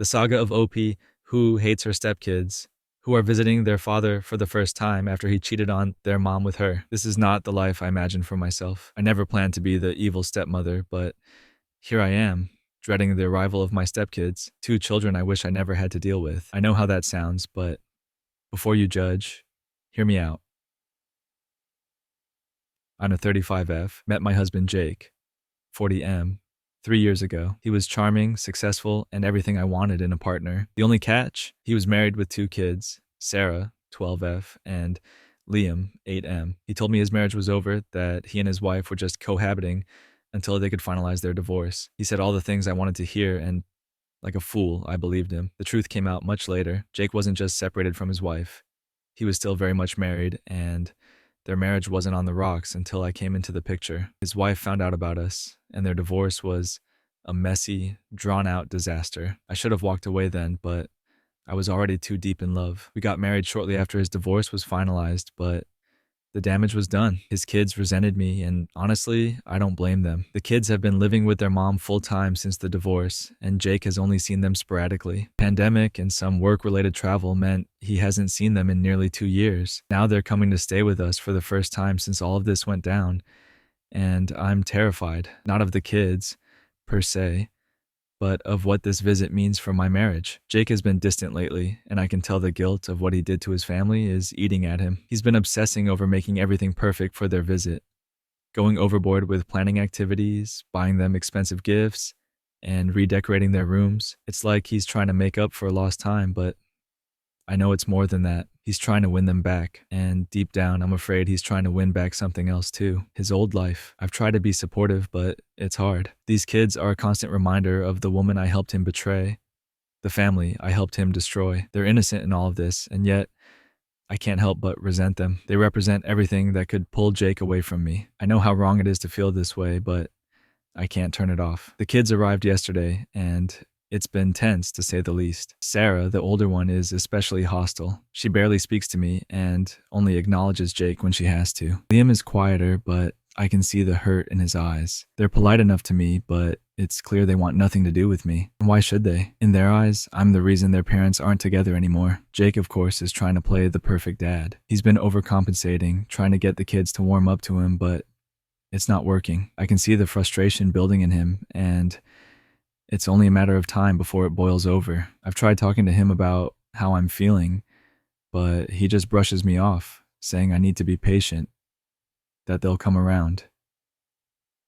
The saga of OP, who hates her stepkids, who are visiting their father for the first time after he cheated on their mom with her. This is not the life I imagined for myself. I never planned to be the evil stepmother, but here I am, dreading the arrival of my stepkids, two children I wish I never had to deal with. I know how that sounds, but before you judge, hear me out. I'm a 35F, met my husband Jake, 40M, 3 years ago. He was charming, successful, and everything I wanted in a partner. The only catch? He was married with two kids, Sarah, 12F, and Liam, 8M. He told me his marriage was over, that he and his wife were just cohabiting until they could finalize their divorce. He said all the things I wanted to hear, and like a fool, I believed him. The truth came out much later. Jake wasn't just separated from his wife. He was still very much married, and their marriage wasn't on the rocks until I came into the picture. His wife found out about us, and their divorce was a messy, drawn-out disaster. I should have walked away then, but I was already too deep in love. We got married shortly after his divorce was finalized, but the damage was done. His kids resented me, and honestly, I don't blame them. The kids have been living with their mom full-time since the divorce, and Jake has only seen them sporadically. Pandemic and some work-related travel meant he hasn't seen them in nearly 2 years. Now they're coming to stay with us for the first time since all of this went down, and I'm terrified, not of the kids, per se, but of what this visit means for my marriage. Jake has been distant lately, and I can tell the guilt of what he did to his family is eating at him. He's been obsessing over making everything perfect for their visit, going overboard with planning activities, buying them expensive gifts, and redecorating their rooms. It's like he's trying to make up for lost time, but I know it's more than that. He's trying to win them back, and deep down, I'm afraid he's trying to win back something else too. His old life. I've tried to be supportive, but it's hard. These kids are a constant reminder of the woman I helped him betray, the family I helped him destroy. They're innocent in all of this, and yet I can't help but resent them. They represent everything that could pull Jake away from me. I know how wrong it is to feel this way, but I can't turn it off. The kids arrived yesterday, and it's been tense, to say the least. Sarah, the older one, is especially hostile. She barely speaks to me and only acknowledges Jake when she has to. Liam is quieter, but I can see the hurt in his eyes. They're polite enough to me, but it's clear they want nothing to do with me. And why should they? In their eyes, I'm the reason their parents aren't together anymore. Jake, of course, is trying to play the perfect dad. He's been overcompensating, trying to get the kids to warm up to him, but it's not working. I can see the frustration building in him, and it's only a matter of time before it boils over. I've tried talking to him about how I'm feeling, but he just brushes me off, saying I need to be patient, that they'll come around.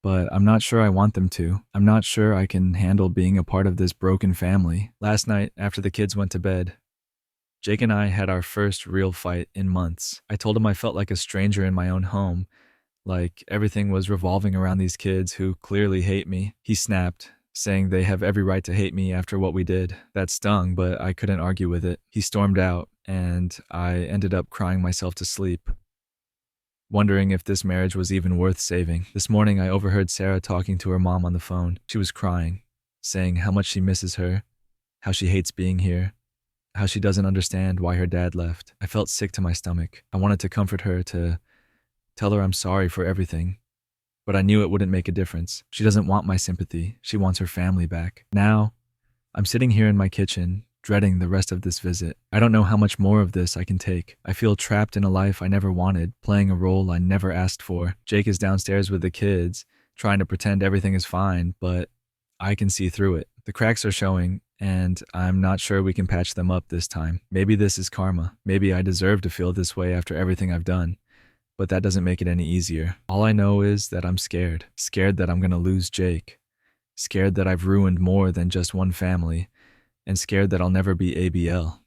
But I'm not sure I want them to. I'm not sure I can handle being a part of this broken family. Last night, after the kids went to bed, Jake and I had our first real fight in months. I told him I felt like a stranger in my own home, like everything was revolving around these kids who clearly hate me. He snapped, saying they have every right to hate me after what we did. That stung, but I couldn't argue with it. He stormed out, and I ended up crying myself to sleep, wondering if this marriage was even worth saving. This morning, I overheard Sarah talking to her mom on the phone. She was crying, saying how much she misses her, how she hates being here, how she doesn't understand why her dad left. I felt sick to my stomach. I wanted to comfort her, to tell her I'm sorry for everything, but I knew it wouldn't make a difference. She doesn't want my sympathy. She wants her family back. Now, I'm sitting here in my kitchen, dreading the rest of this visit. I don't know how much more of this I can take. I feel trapped in a life I never wanted, playing a role I never asked for. Jake is downstairs with the kids, trying to pretend everything is fine, but I can see through it. The cracks are showing, and I'm not sure we can patch them up this time. Maybe this is karma. Maybe I deserve to feel this way after everything I've done. But that doesn't make it any easier. All I know is that I'm scared. Scared that I'm gonna lose Jake. Scared that I've ruined more than just one family. And scared that I'll never be ABL.